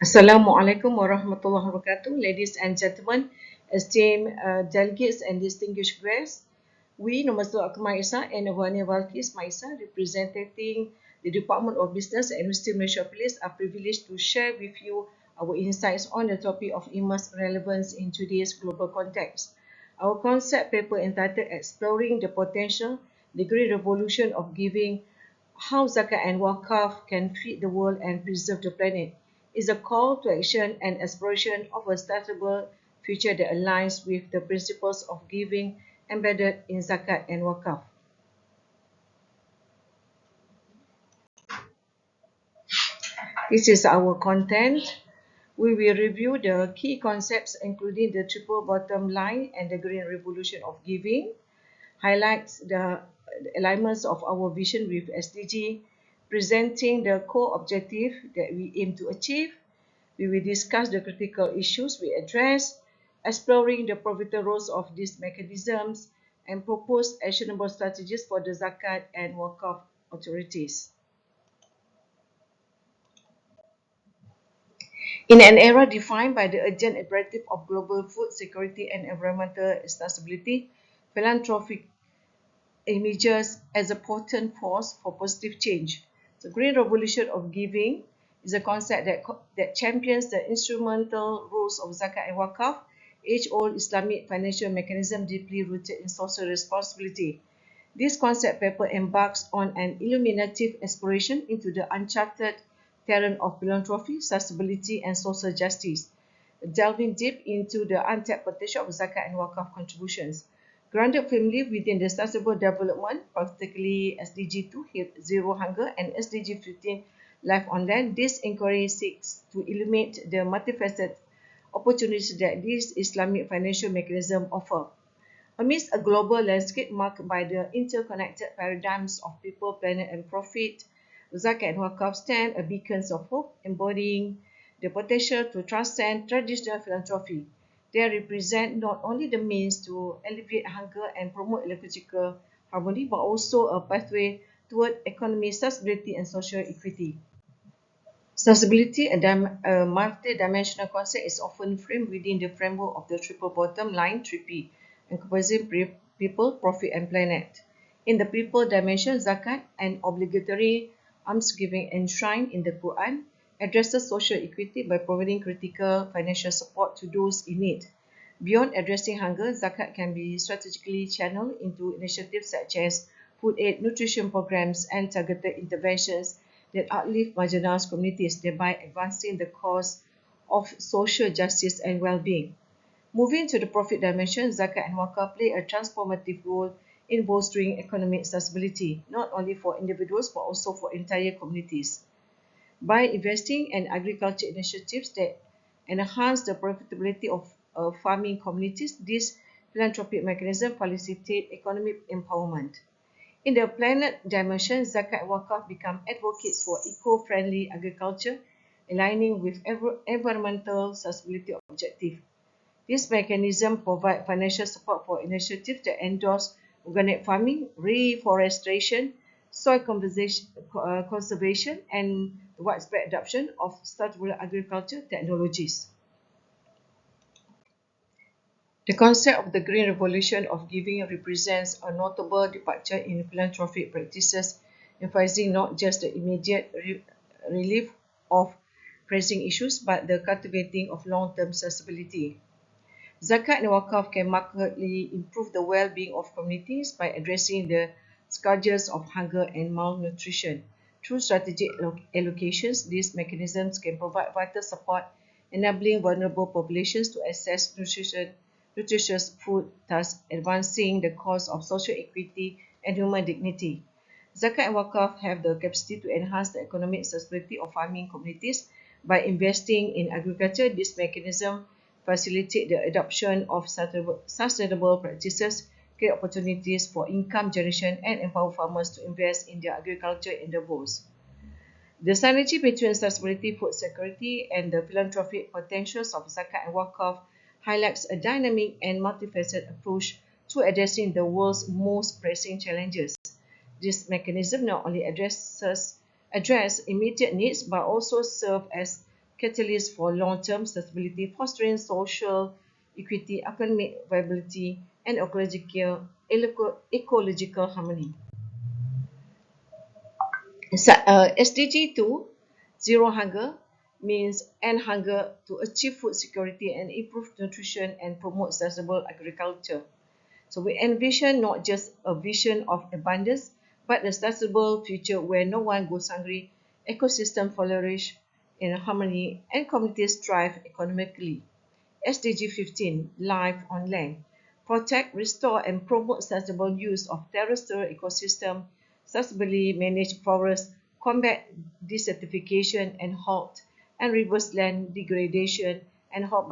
Assalamualaikum warahmatullahi wabarakatuh, ladies and gentlemen, esteemed delegates and distinguished guests. We, Nomor Akmal Isa and Awania Valkis Maisa, representing the Department of Business and Industry Malaysia Police, are privileged to share with you our insights on the topic of immense relevance in today's global context. Our concept paper entitled Exploring the Potential, the Great Revolution of Giving, How Zakat and Waqf Can Feed the World and Preserve the Planet is a call to action and exploration of a sustainable future that aligns with the principles of giving embedded in Zakat and Waqf. This is our content. We will review the key concepts including the triple bottom line and the green revolution of giving, highlights the alignments of our vision with SDG, presenting the core objective that we aim to achieve. We will discuss the critical issues we address, exploring the pivotal roles of these mechanisms, and propose actionable strategies for the Zakat and Waqf authorities. In an era defined by the urgent imperative of global food security and environmental sustainability, philanthropic emerges as a potent force for positive change. The Green Revolution of Giving is a concept that champions the instrumental rules of Zakat and Waqf, age-old Islamic financial mechanism deeply rooted in social responsibility. This concept paper embarks on an illuminative exploration into the uncharted terrain of philanthropy, sustainability, and social justice, delving deep into the untapped potential of Zakat and Waqf contributions. Grounded firmly within the Sustainable Development, particularly SDG 2, Zero Hunger, and SDG 15, Life on Land, this inquiry seeks to illuminate the multifaceted opportunities that this Islamic financial mechanism offers. Amidst a global landscape marked by the interconnected paradigms of people, planet, and profit, Zakat and Waqf stand as beacons of hope, embodying the potential to transcend traditional philanthropy. They represent not only the means to alleviate hunger and promote ecological harmony, but also a pathway toward economic sustainability and social equity. Sustainability, a multi-dimensional concept, is often framed within the framework of the triple bottom line (3P), encompassing people, profit, and planet. In the people dimension, Zakat, an obligatory almsgiving enshrined in the Quran, addresses social equity by providing critical financial support to those in need. Beyond addressing hunger, Zakat can be strategically channeled into initiatives such as food aid, nutrition programs, and targeted interventions that uplift marginalized communities, thereby advancing the cause of social justice and well-being. Moving to the profit dimension, Zakat and Waqf play a transformative role in bolstering economic sustainability, not only for individuals but also for entire communities. By investing in agriculture initiatives that enhance the profitability of farming communities, this philanthropic mechanism facilitates economic empowerment. In the planet dimension, Zakat and Waqf become advocates for eco-friendly agriculture, aligning with environmental sustainability objectives. This mechanism provides financial support for initiatives that endorse organic farming, reforestation, soil conservation, and the widespread adoption of sustainable agriculture technologies. The concept of the green revolution of giving represents a notable departure in philanthropic practices, emphasizing not just the immediate relief of pressing issues, but the cultivating of long-term sustainability. Zakat and Waqf can markedly improve the well-being of communities by addressing the scourges of hunger and malnutrition. Through strategic allocations, these mechanisms can provide vital support, enabling vulnerable populations to access nutritious food, thus advancing the cause of social equity and human dignity. Zakat and Waqf have the capacity to enhance the economic sustainability of farming communities by investing in agriculture. This mechanism facilitate the adoption of sustainable practices, create opportunities for income generation, and empower farmers to invest in their agriculture endeavors. The synergy between sustainability, food security, and the philanthropic potentials of Zakat and Waqf highlights a dynamic and multifaceted approach to addressing the world's most pressing challenges. This mechanism not only address immediate needs but also serve as catalyst for long-term sustainability, fostering social equity, economic viability, and ecological harmony. SDG 2, Zero Hunger, means end hunger to achieve food security and improve nutrition and promote sustainable agriculture. So we envision not just a vision of abundance, but a sustainable future where no one goes hungry, ecosystems flourish in harmony, and communities thrive economically. SDG 15, Life on Land. Protect, restore, and promote sustainable use of terrestrial ecosystem, sustainably manage forests, combat desertification and halt and reverse land degradation and halt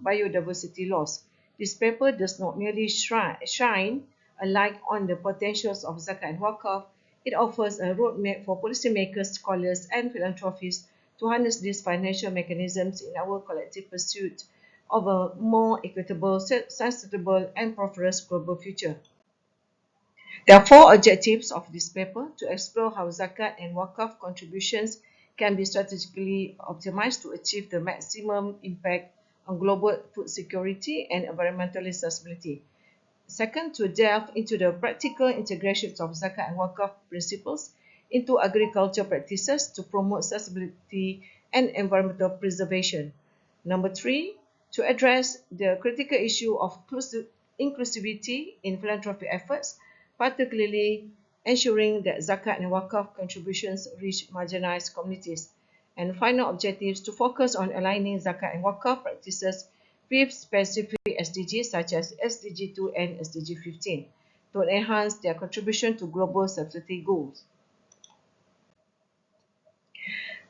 biodiversity loss. This paper does not merely shine a light on the potentials of Zakat and Waqf, it offers a roadmap for policymakers, scholars, and philanthropists to harness these financial mechanisms in our collective pursuit of a more equitable, sustainable, and prosperous global future. There are four objectives of this paper: to explore how Zakat and Waqf contributions can be strategically optimized to achieve the maximum impact on global food security and environmental sustainability. Second, to delve into the practical integrations of Zakat and Waqf principles into agriculture practices to promote sustainability and environmental preservation. Number three, to address the critical issue of inclusivity in philanthropy efforts, particularly ensuring that Zakat and Waqf contributions reach marginalized communities. And final objectives, to focus on aligning Zakat and Waqf practices with specific SDGs such as SDG 2 and SDG 15 to enhance their contribution to global sustainability goals.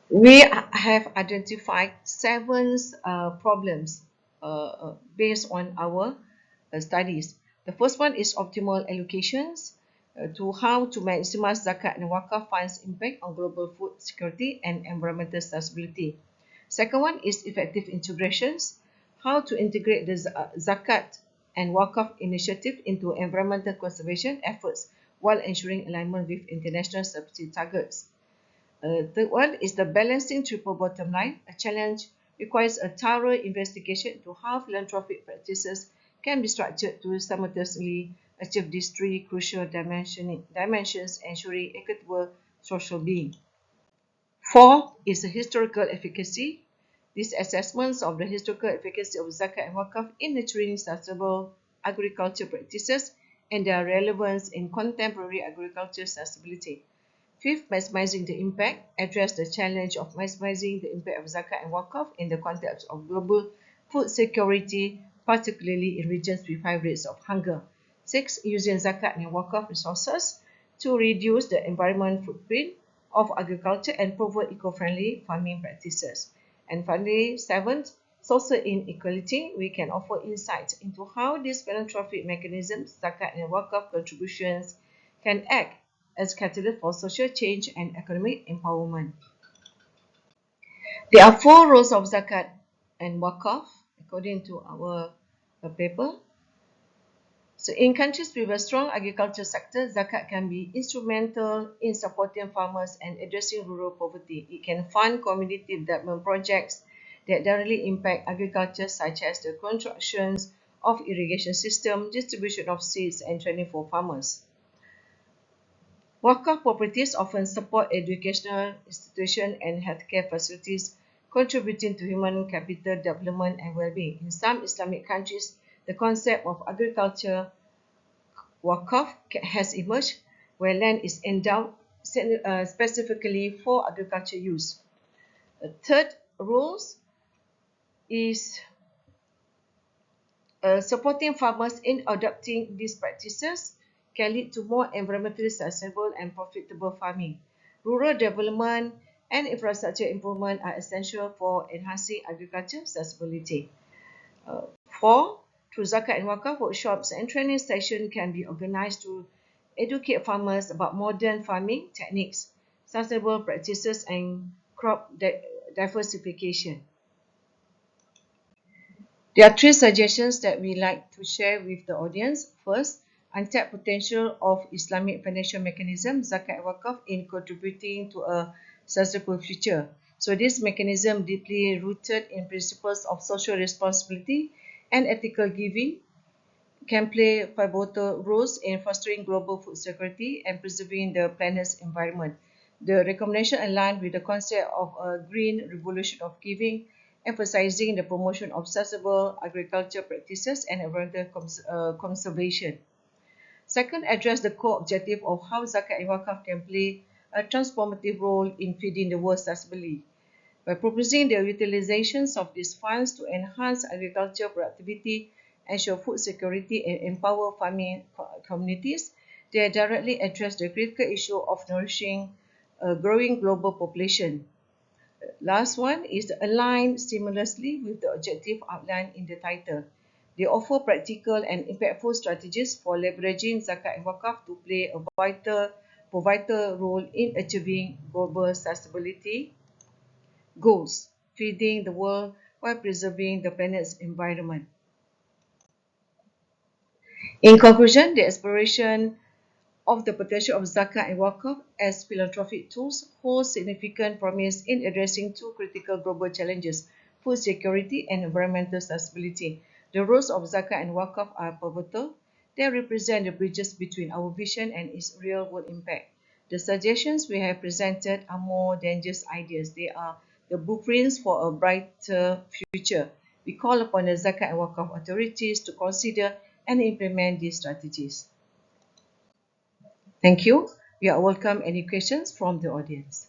We have identified seven problems based on our studies. The first one is optimal allocations to how to maximize Zakat and Waqf funds impact on global food security and environmental sustainability. Second one is effective integrations, how to integrate the Zakat and Waqf initiative into environmental conservation efforts while ensuring alignment with international sustainability targets. Third one is the balancing triple bottom line. A challenge requires a thorough investigation into how philanthropic practices can be structured to simultaneously achieve these three crucial dimensions, ensuring equitable social being. Four is the historical efficacy. These assessments of the historical efficacy of Zakat and Waqf in nurturing sustainable agriculture practices and their relevance in contemporary agriculture sustainability. Fifth, maximizing the impact. Address the challenge of maximizing the impact of Zakat and Waqf in the context of global food security, particularly in regions with high rates of hunger. Six, using Zakat and Waqf resources to reduce the environmental footprint of agriculture and promote eco-friendly farming practices. And finally, seventh, social inequality. We can offer insights into how these philanthropic mechanisms, Zakat and Waqf contributions, can act as catalyst for social change and economic empowerment. There are four roles of Zakat and Waqf according to our paper. So in countries with a strong agriculture sector, Zakat can be instrumental in supporting farmers and addressing rural poverty. It can fund community development projects that directly impact agriculture, such as the constructions of irrigation system, distribution of seeds, and training for farmers. Waqf properties often support educational institutions and healthcare facilities, contributing to human capital development and well-being. In some Islamic countries, the concept of agriculture Waqf has emerged, where land is endowed specifically for agriculture use. The third rule is supporting farmers in adopting these practices can lead to more environmentally sustainable and profitable farming. Rural development and infrastructure improvement are essential for enhancing agriculture sustainability. Four, through Zakat and Waqf, workshops and training sessions can be organized to educate farmers about modern farming techniques, sustainable practices, and crop diversification. There are three suggestions that we like to share with the audience. First, untapped potential of Islamic financial mechanism, Zakat and Waqf, in contributing to a sustainable future. So this mechanism, deeply rooted in principles of social responsibility and ethical giving, can play pivotal roles in fostering global food security and preserving the planet's environment. The recommendation aligned with the concept of a green revolution of giving, emphasizing the promotion of sustainable agriculture practices and environmental conservation. Second, address the core objective of how Zakat and Waqf can play a transformative role in feeding the world sustainably. By proposing the utilizations of these funds to enhance agricultural productivity, ensure food security, and empower farming communities, they directly address the critical issue of nourishing a growing global population. Last one is aligned seamlessly with the objective outlined in the title. They offer practical and impactful strategies for leveraging Zakat and Waqf to play a vital role in achieving global sustainability goals, feeding the world while preserving the planet's environment. In conclusion, the exploration of the potential of Zakat and Waqf as philanthropic tools holds significant promise in addressing two critical global challenges: food security and environmental sustainability. The roles of Zakat and Waqf are pivotal. They represent the bridges between our vision and its real-world impact. The suggestions we have presented are more than just ideas. They are the blueprints for a brighter future. We call upon the Zakat and Waqf authorities to consider and implement these strategies. Thank you. We are welcome any questions from the audience.